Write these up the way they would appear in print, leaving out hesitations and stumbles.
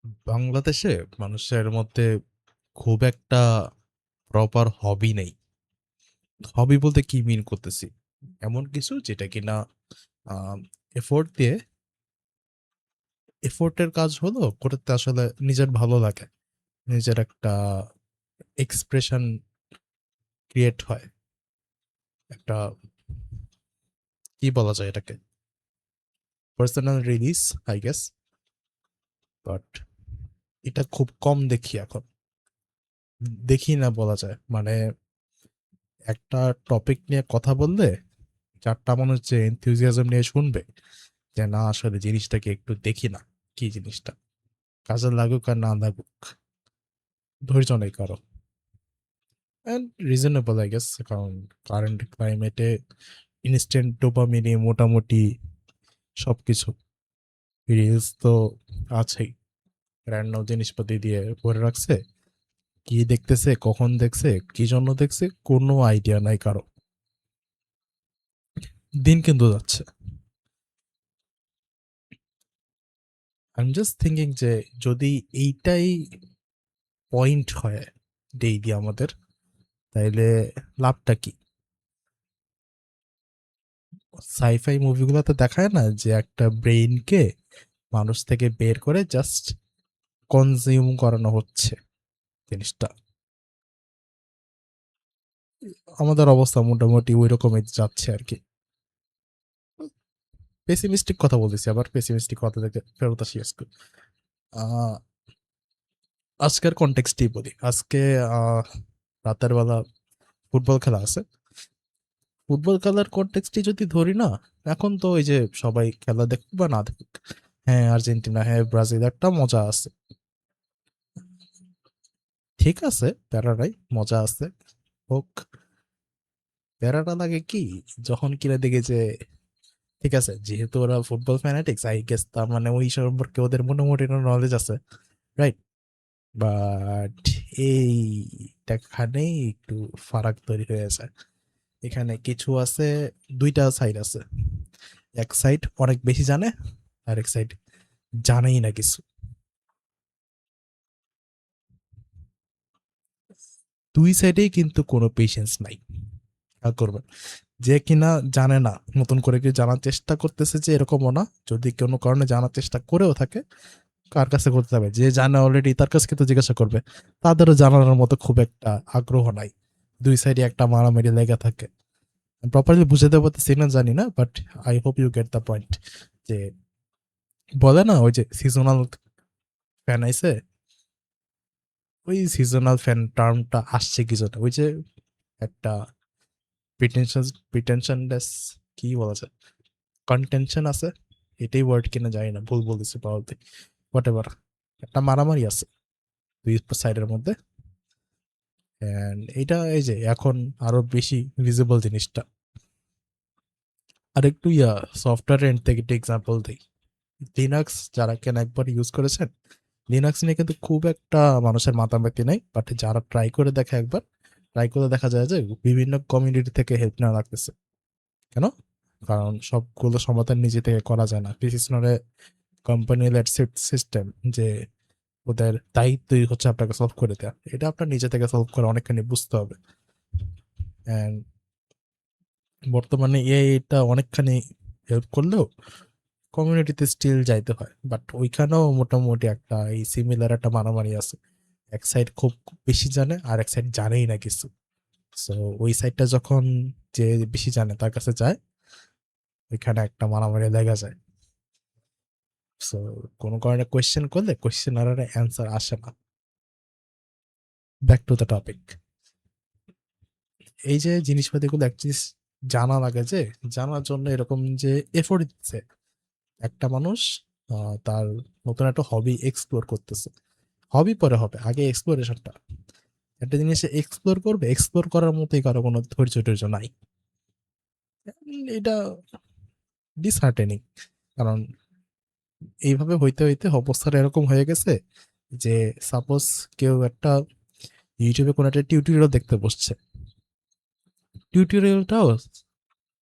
বাংলাদেশে মানুষের মধ্যে খুব একটা প্রপার হবি নেই। হবি বলতে কি মিন করতেছি? এমন কিছু যেটা কিনা আম এফোর্ট দিয়ে এফোর্টের কাজ হলো করতে আসলে নিজের ভালো লাগে। নিজের একটা এক্সপ্রেশন ক্রিয়েট হয়। একটা কি বলা যায় এটাকে? Personal release I guess. But এটা খুব কম দেখি এখন। দেখি না বলা যায়। মানে একটা টপিক নিয়ে কথা বললে ৪ টা মানুষ যে enthusiasm নিয়ে শুনবে যে না আসলে জিনিসটাকে একটু দেখি না কি জিনিসটা কাজে লাগুক আর না লাগুক ধৈর্য নেই কারো অ্যান্ড রিজনেবল আই গেস কারণ কারেন্ট ক্লাইমেটে ইনস্ট্যান্ট ডোপামিনে মোটামুটি সবকিছু রিলস তো আছেই র্যান্ডম জিনিসপাতি দিয়ে ভরে রাখছে কি দেখতেছে কখন দেখছে কি জন্য দেখছে কোনো আইডিয়া নাই কারো দিন কিন্তু যাচ্ছে আই এম জাস্ট থিঙ্কিং যে যদি এইটাই পয়েন্ট হয় ডেইলি আমাদের তাইলে লাভটা কি সাইফাই মুভিগুলোতে দেখায় না যে একটা ব্রেইনকে মানুষ থেকে বের করে জাস্ট কনজিউম করানো হচ্ছে জিনিসটা আমাদের অবস্থা মোটামুটি ওই রকমই যাচ্ছে আর কি পেসিমিস্টিক কথা বলতেছি আবার পেসিমিস্টিক কথা থেকে ফেরত আসি আজকে আহ, আজকের কনটেক্সটই বলি আজকে রাতের বেলা ফুটবল খেলা আছে ফুটবল খেলার কনটেক্সটই যদি ধরি না এখন তো ওই যে সবাই খেলা দেখুক বা না দেখুক হ্যাঁ আর্জেন্টিনা হ্যাঁ ব্রাজিল একটা মজা আছে ঠিক আছে প্যারা নাই মজা আছে হোক প্যারাটা লাগে কি যখন কিনা দেখে যে ঠিক আছে যেহেতু ওরা ফুটবল ফ্যানাটিক্স আই গেস তার মানে ওই সম্পর্কে ওদের মোটামুটি নলেজ আছে রাইট বাট এইটাখানেই একটু ফারাক তৈরি হয়ে যায় এখানে কিছু আছে দুইটা সাইড আছে এক সাইড অনেক বেশি জানে আর এক সাইড জানেই না কিছু দুই সাইডেই কিন্তু কোনো পেশেন্স নাই খেয়াল করবেন যে কিনা জানে না নতুন করে কেউ জানার চেষ্টা করতেছে যে এরকমও না যদি কোনো কারণে জানার চেষ্টা করেও থাকে কার কাছে করতে হবে যে জানে অলরেডি তার কাছে কিন্তু জিজ্ঞাসা করবে তাদেরও জানানোর মতো খুব একটা আগ্রহ নাই দুই সাইডে একটা মারামারি লেগে থাকে প্রপারলি বুঝাতে পারতেছি না জানি না but I hope you get the point যে বলে না ওই যে সিজনাল ফ্যান আইছে ওই সিজনাল ফ্যান টার্মটা আসছে কিছুটা ওই যে একটা প্রিটেনশন প্রিটেনশনলেস কি বলা যায় কন্টেনশন আছে এটাই ওয়ার্ড কিনা জানি না ভুল বলতেছি পাওয়াতে হোয়াট এভার একটা মারামারি আছে দুই সাইডের মধ্যে এন্ড এটা এই যে এখন আরো বেশি ভিজিবল জিনিসটা আর একটু সফটওয়্যার এন্ড থেকে একটা এক্সাম্পল দিই লিনাক্স যারা কেন একবার ইউজ করেছেন লিনাক্স নিয়ে কিন্তু খুব একটা মানুষের মাতামাতি নেই বাট যারা ট্রাই করে দেখে একবার ট্রাই করে দেখা যায় যে বিভিন্ন কমিউনিটি থেকে হেল্প নেওয়া লাগতেছে কেন কারণ সবগুলো সমাধান নিজে থেকে করা যায় না this is not a company led system যে ওদের দায়িত্বই হচ্ছে আপনাকে সলভ করে দেয়া এটা আপনার নিজে থেকে সলভ করে অনেকখানি বুঝতে হবে অ্যান্ড বর্তমানে এটা অনেকখানি হেল্প করলেও কমিউনিটিতে স্টিল যাইতে হয় বাট ওইখানেও মোটামুটি একটা এই সিমিলার একটা মারামারি আছে এক সাইড খুব বেশি জানে আর এক সাইড জানেই না কিছু সো ওই সাইডটা যখন যে বেশি জানে তার কাছে যায় ওইখানে একটা মারামারি লেগে যায় সো কোনো কারণে কোয়েশ্চেন করলে কোয়েশ্চেন আর অ্যান্সার আসে না ব্যাক টু দ্য টপিক এই যে জিনিসপাতিগুলো অ্যাকচুয়ালি জানা লাগে যে জানার জন্য এরকম যে এফোর্ট দিচ্ছে একটা মানুষ তার নতুন একটা হবি এক্সপ্লোর করতেছে হবি পরে হবে আগে এক্সপ্লোরেশনটা একটা জিনিস এক্সপ্লোর করবে এক্সপ্লোর করার মতোই কারো কোনো ধৈর্য টৈর্য নাই এটা ডিসহার্টেনিং কারণ এইভাবে হইতে হইতে অবস্থাটা এরকম হয়ে গেছে যে সাপোজ কেউ একটা ইউটিউবে কোনো একটা টিউটোরিয়াল দেখতে বসছে টিউটোরিয়ালটাও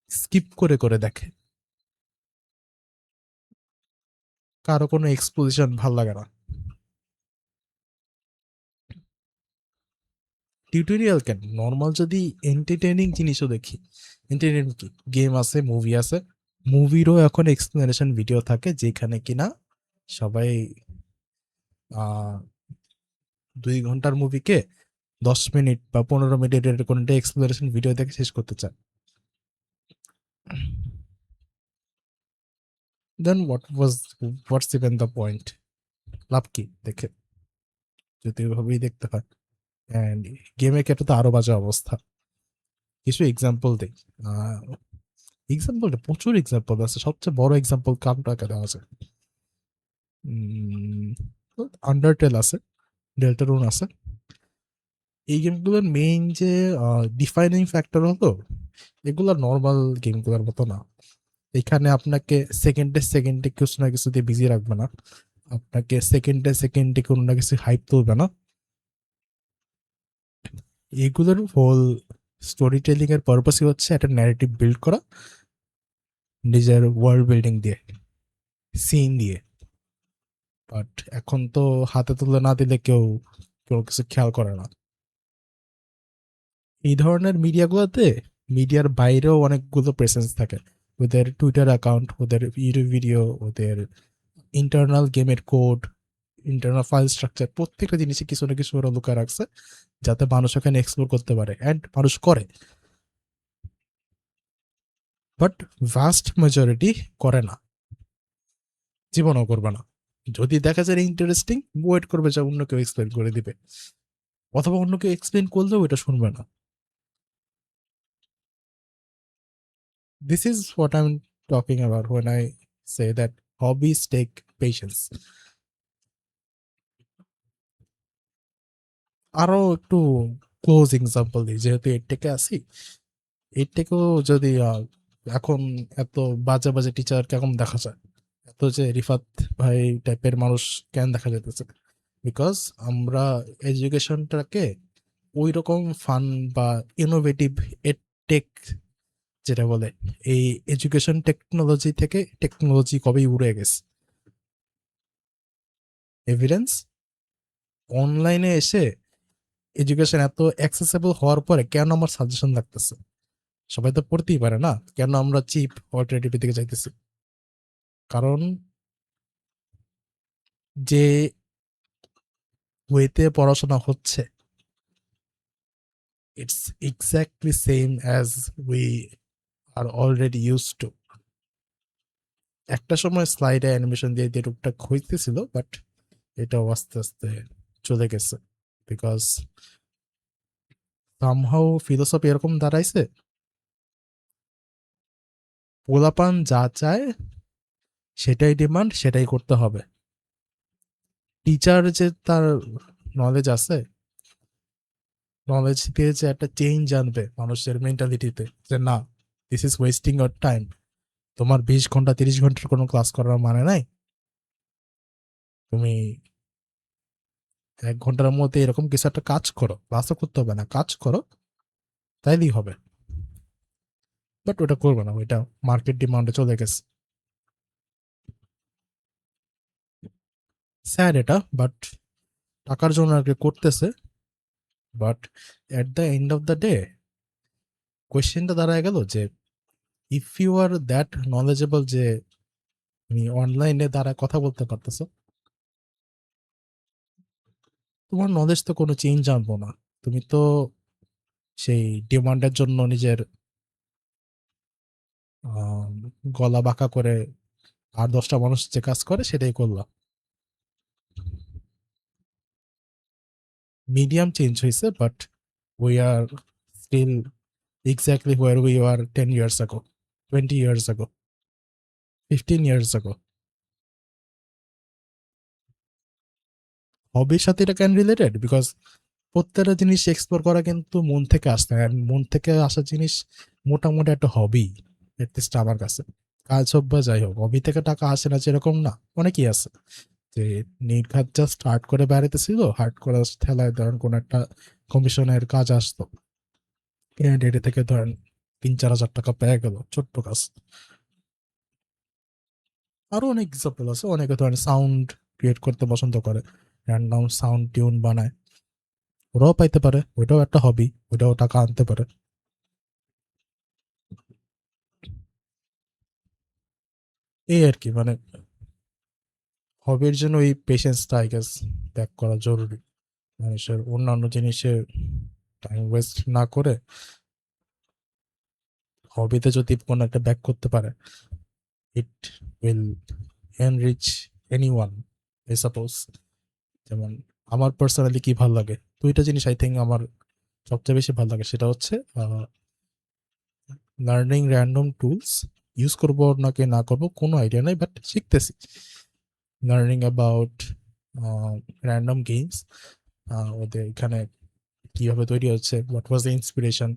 স্কিপ করে করে দেখে কারো কোনো এক্সপোজিশন ভাল লাগে না টিউটোরিয়াল কেন, নর্মাল যদি এন্টারটেইনিং জিনিসও দেখি, এন্টারটেইনিং কি, গেম আছে, মুভি আছে, মুভিরও এখন এক্সপ্লেনেশন ভিডিও থাকে যেখানে কিনা সবাই 2 ঘন্টার মুভিকে 10 মিনিট বা 15 মিনিটের কোনো এক্সপ্লেনেশন ভিডিও দেখে শেষ করতে চায়। দেন হোয়াটস ইভেন দ্য পয়েন্ট, লাভ কি দেখে, যদি ওইভাবেই দেখতে হয়। অ্যান্ড গেমের ক্ষেত্রে তো আরো বাজে অবস্থা। কিছু এক্সাম্পল দেই, এক্সাম্পলটা প্রচুর এক্সাম্পল আছে, সবচেয়ে বড় এক্সাম্পল কামটাকে দেওয়া যায়। আন্ডারটেল আছে, ডেল্টারুন আছে। এই গেমগুলোর মেইন যে ডিফাইনিং ফ্যাক্টর হলো, এগুলো নর্মাল গেমগুলোর মতো না। এখানে আপনাকে সেকেন্ডে সেকেন্ডে কিছু না কিছু দিয়ে বিজি রাখবে না, আপনাকে সেকেন্ডে সেকেন্ডে কোনো না কিছু হাইপ তুলবে না। এগুলোর হোল স্টোরি টেলিং এর পারপাসই হচ্ছে একটা ন্যারেটিভ বিল্ড করা, নিজের ওয়ার্ল্ড বিল্ডিং দিয়ে, সিন দিয়ে। বাট এখন তো হাতে তুলে না দিলে কেউ কোনো কিছু খেয়াল করে না। এই ধরনের মিডিয়াগুলোতে মিডিয়ার বাইরেও অনেকগুলো প্রেসেন্স থাকে, ওদের টুইটার অ্যাকাউন্ট, ওদের ইউটিউব ভিডিও, ওদের ইন্টারনাল গেমের কোড, ইন্টারনাল ফাইল স্ট্রাকচার, প্রত্যেকটা জিনিসে কিছু না কিছু ওরা লুকায় রাখছে যাতে মানুষ ওখানে এক্সপ্লোর করতে পারে, অ্যান্ড মানুষ করে। বাট ভাস্ট মেজরিটি করে না, জীবনও করবে না। যদি দেখা যায় ইন্টারেস্টিং, ওয়েট করবে যে অন্য কেউ এক্সপ্লেন করে দিবে, অথবা অন্য কেউ এক্সপ্লেন করলেও এটা শুনবে না। This is what I am talking about when I say that hobbies take patience. আরো একটু ক্লোজ এক্সাম্পল দিই, যেহেতু এর থেকে আসি, এর থেকেও যদি এখন এত বাজে বাজে টিচার কেমন দেখা যায়, এত যে রিফাত ভাই টাইপের মানুষ কেন দেখা যেতেছে, বিকজ আমরা এডুকেশনটাকে ওই রকম ফান বা ইনোভেটিভ টেক যেটা বলে, এই এডুকেশন টেকনোলজি থেকে টেকনোলজি কবেই উড়ে গেছে। এভিডেন্স অনলাইনে এসে এডুকেশন এত অ্যাক্সেসেবল হওয়ার পরে কেন আমার সাজেশন লাগতেছে, সবাই তো পড়তেই পারে না, কেন আমরা চিপ অল্টারনেটিভ দিকে যাইতেছি? কারণ যে ওয়েতে পড়াশোনা হচ্ছে, it's exactly same as we are already use to. একটা সময় স্লাইডে অ্যানিমেশন দিয়ে দিয়ে টুকটাক হইতেছিল, বাট এটাও আস্তে আস্তে চলে গেছে, বিকজ সামহাউ ফিলোসফি এরকম দাঁড়াইছে, পোলাপান যা চায় সেটাই ডিমান্ড, সেটাই করতে হবে। টিচার যে তার নলেজ আছে, নলেজ দিয়ে যে একটা চেঞ্জ আনবে মানুষের মেন্টালিটিতে, যে না, this is wasting your time, তোমার 20 ঘন্টা 30 ঘন্টার কোনো ক্লাস করার মানে নাই, তুমি 1 ঘন্টার মধ্যে এরকম কিছু একটা কাজ করো, ক্লাসও করতে হবে না, কাজ করো, তাইলেই হবে। বাট ওটা করবে না, ওইটা মার্কেট ডিমান্ডে চলে গেছে। স্যার এটা, বাট টাকার জন্য আর কি করতেছে। But at the end of the day কোয়েশ্চেনটা দাঁড়ায় গেল যে, if you are that knowledgeable যে তুমি অনলাইনে দ্বারা কথা বলতে পারতেছো, তোমার নলেজ তো কোনো চেঞ্জ আনবো না, তুমি তো সেই ডিমান্ডের জন্য নিজের আম, গলা বাঁকা করে আর 10টা মানুষ যে কাজ করে সেটাই করলাম। মিডিয়াম চেঞ্জ হয়েছে, but we are still exactly where we are 10 years ago, 20 years ago, 15 years ago। হবির সাথে এটা কেন রিলেটেড, বিকজ প্রত্যেকটা জিনিস এক্সপ্লোর করা কিন্তু মন থেকে আসতে হয়, মন থেকে আসা জিনিস মোটামুটি একটা হবি, এটলিস্ট আমার কাছে। কাজ হোক বা যাই হোক, হবি থেকে টাকা আসে না যেরকম না, অনেকেই আছে যে নির্ঘাত জাস্ট হার্ড করে বেড়াইতেছিল, হার্ড করে ঠেলায় ধরেন কোন একটা কমিশনের কাজ আসতো, ডেটে থেকে ধরেন 3-4 হাজার টাকা পেয়ে গেল, ছোট্ট কাজ। আরো অনেক এক্সাম্পল আছে, অনেকে ধরেন সাউন্ড ক্রিয়েট করতে পছন্দ করে, র্যান্ডম সাউন্ড টিউন বানায়, ওরাও পাইতে পারে, ওইটাও একটা হবি, ওইটাও টাকা আনতে পারে। এই আর কি, মানে হবির জন্য ওই পেশেন্সটা আই গেস ত্যাগ করা জরুরি। মানুষের অন্যান্য জিনিসে টাইম ওয়েস্ট না করে হবিতে যদি কোনো একটা ব্যাক করতে পারে, it will enrich anyone I suppose. যেমন আমার পার্সোনালি কি ভালো লাগে, দুইটা জিনিস আই থিঙ্ক আমার সবচেয়ে বেশি ভালো লাগে, সেটা হচ্ছে লার্নিং র্যান্ডম টুলস। ইউজ করবো নাকি না করবো কোনো আইডিয়া নাই, বাট শিখতেছি। লার্নিং অ্যাবাউট র্যান্ডম গেমস, ওদের এখানে কিভাবে তৈরি হচ্ছে, what was the inspiration,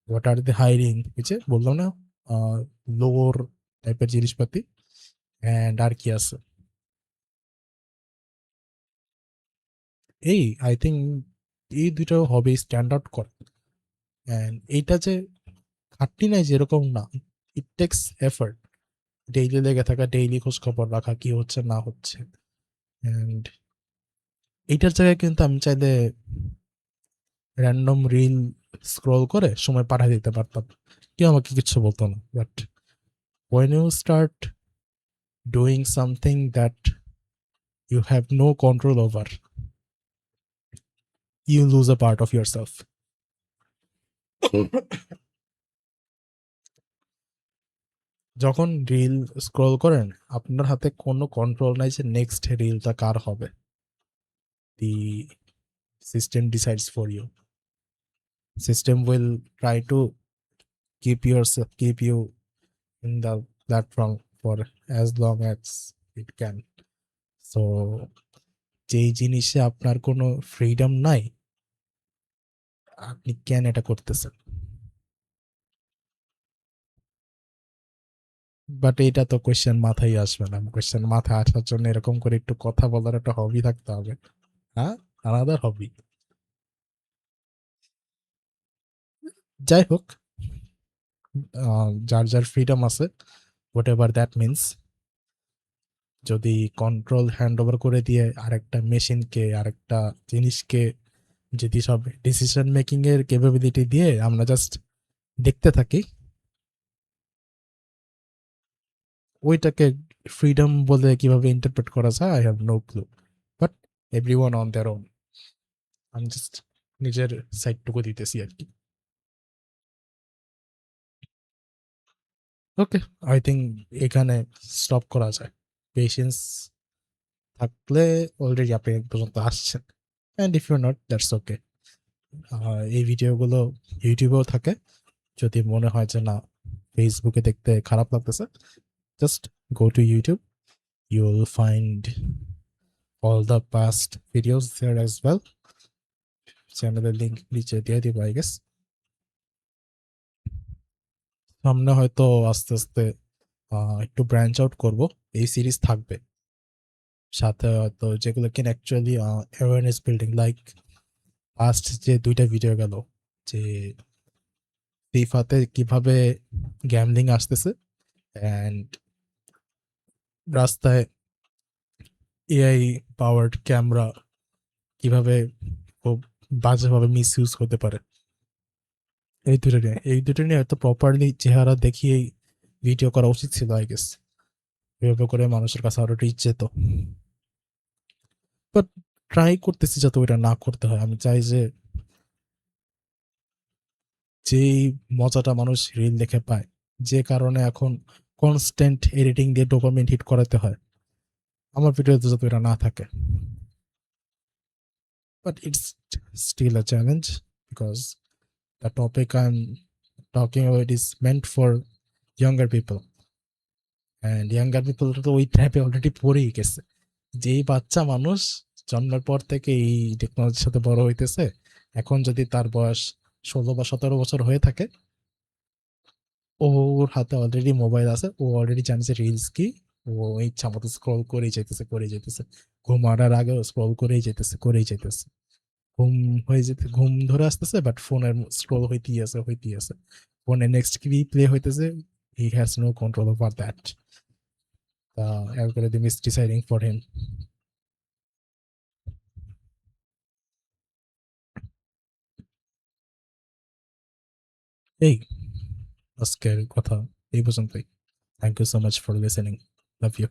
what are the hiring, এই যে বললাম না, লোর টাইপের জিনিসপাতি, অ্যান্ড আর কি আছে, এই আই থিঙ্ক এই দুটো হবি স্ট্যান্ড আউট করে। অ্যান্ড এইটা যে খাটনি নাই যেরকম না, ইট টেক্স এফর্ট। ডেইলি লেগে থাকা, ডেইলি খোঁজ খবর রাখা কি হচ্ছে না হচ্ছে। অ্যান্ড এইটার জায়গায় কিন্তু আমি চাইলে র্যান্ডম রিল স্ক্রল করে সময় পাঠিয়ে দিতে পারতাম, কেউ আমাকে কিছু বলতো না। But when you start doing something that you have no control over, you lose a part of yourself. যখন রিল স্ক্রল করেন, আপনার হাতে কোনো কন্ট্রোল নাই যে নেক্সট রিলটা কার হবে। The system decides for you. System will try to keep you in the platform for as long as it can. So যেই জিনিসে আপনার কোনো ফ্রিডম নাই, আপনি কেন এটা করতেছেন? বাট এটা তো কোয়েশ্চেন মাথায় আসবে না। কোয়েশ্চেন মাথায় আসার জন্য এরকম করে একটু কথা বলার একটা হবি থাকতে হবে। হ্যাঁ, আলাদা হবি। যাই হোক, যার যার ফ্রিডম আছে, হোয়াট এভার দ্যাট মিনস। যদি কন্ট্রোল হ্যান্ড ওভার করে দিয়ে আরেকটা মেশিনকে, আরেকটা জিনিসকে, যদি সব ডিসিশন মেকিং এর ক্যাপাবিলিটি দিয়ে আমরা জাস্ট দেখতে থাকি, ওইটাকে ফ্রিডম বলে কিভাবে ইন্টারপ্রেট করা যায় I have no clue. But everyone on their own. আমি জাস্ট নিজের সাইডটুকু দিতেছি আর কি। ওকে, আই থিঙ্ক এখানে স্টপ করা যায়। পেশেন্স থাকলে অলরেডি আপনি এক পর্যন্ত আসছেন, and if you not, that's okay. এই ভিডিওগুলো ইউটিউবেও থাকে। যদি মনে হয় যে না, ফেসবুকে দেখতে খারাপ লাগতেছে, just go to YouTube, you will find all the past videos there as well. চ্যানেলের লিঙ্ক নিচে দিয়ে দিব আই গেস। সামনে হয়তো আস্তে আস্তে একটু ব্রাঞ্চ আউট করব। এই সিরিজ থাকবে, সাথে হয়তো যেগুলো কিনা actually awareness building, like first যে দুইটা ভিডিও গেল, যে ফিফাতে কিভাবে গ্যামলিং আসতেছে, অ্যান্ড রাস্তায় এআই পাওয়ার্ড ক্যামেরা কিভাবে খুব বাজেভাবে মিস ইউজ হতে পারে। এই দুটো নিয়ে হয়তো প্রপারলি চেহারা দেখিয়েই ভিডিও করা উচিত ছিল আই গেস। এভাবে করে মানুষের কাছে আরো রিচ যেত। বাট ট্রাই করতেছি যাতে ওইটা না করতে হয়। আমি চাই যে যেই মজাটা মানুষ রিল দেখে পায়, যে কারণে এখন কনস্ট্যান্ট এডিটিং দিয়ে ডোপামিন হিট করাতে হয়, আমার ভিডিওতে যাতে এটা না থাকে। But it's still a challenge, because the topic I am talking about is meant for younger people, and younger people তো ওই ট্র্যাপে অলরেডি পড়েই গেছে। যেই বাচ্চা মানুষ জন্মের পর থেকে এই টেকনোলজির সাথে বড় হইতেছে, এখন যদি তার বয়স 16 বা 17 বছর হয়ে থাকে, ওর হাতে অলরেডি মোবাইল আছে, ও অলরেডি জানছে রিলস কি। ও ইচ্ছা মতো স্ক্রল করেই যেতেছে। ঘুমানোর আগেও স্ক্রল করেই যেতেছে। ঘুম ঘুম ধরে আসতেছে, বাট ফোনের স্ক্রল হইতেই আছে। ফোনে নেক্সট কি প্লে হইতেছে, he has no control over that. The algorithm is deciding for him. এই আজকের কথা এই পর্যন্তই। Thank you so much for listening. Love you.